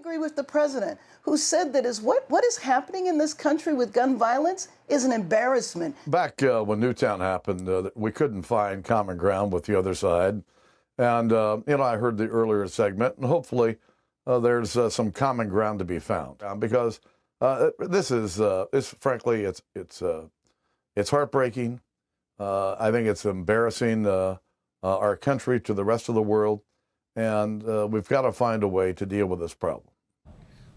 agree with the president, who said that what is happening in this country with gun violence is an embarrassment. Back when Newtown happened, we couldn't find common ground with the other side. And, I heard the earlier segment, and hopefully there's some common ground to be found. Because this is, frankly, it's heartbreaking. I think it's embarrassing our country to the rest of the world. And we've got to find a way to deal with this problem.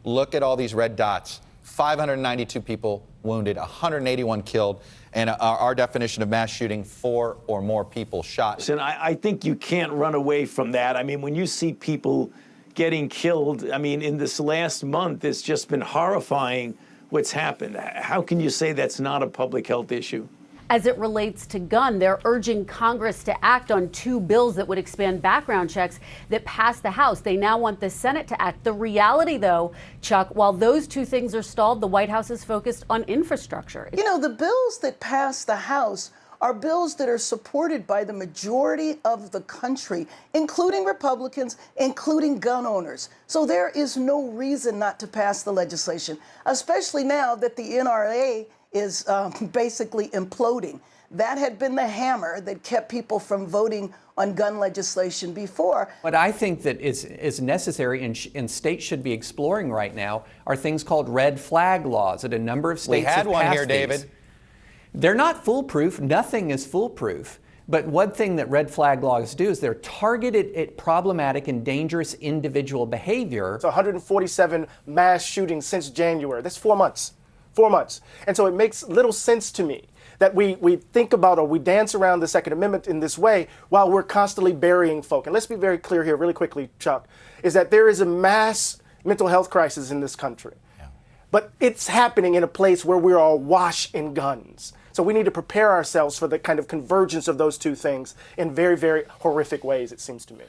Look at all these red dots. 592 people wounded, 181 killed, and our definition of mass shooting, 4 or more people shot. And I think you can't run away from that. I mean, when you see people getting killed, I mean, in this last month, it's just been horrifying what's happened. How can you say that's not a public health issue? As it relates to gun, they're urging Congress to act on 2 bills that would expand background checks that passed the House. They now want the Senate to act. The reality, though, Chuck, while those 2 things are stalled, the White House is focused on infrastructure. You know, the bills that pass the House are bills that are supported by the majority of the country, including Republicans, including gun owners. So there is no reason not to pass the legislation, especially now that the NRA is basically imploding. That had been the hammer that kept people from voting on gun legislation before. What I think that is necessary and states should be exploring right now are things called red flag laws that a number of states have passed. We had one here, these. David. They're not foolproof. Nothing is foolproof. But one thing that red flag laws do is they're targeted at problematic and dangerous individual behavior. So 147 mass shootings since January. That's 4 months. 4 months. And so it makes little sense to me that we think about or we dance around the Second Amendment in this way while we're constantly burying folk. And let's be very clear here really quickly, Chuck, is that there is a mass mental health crisis in this country. Yeah. But it's happening in a place where we're all awash in guns. So we need to prepare ourselves for the kind of convergence of those 2 things in very, very horrific ways, it seems to me.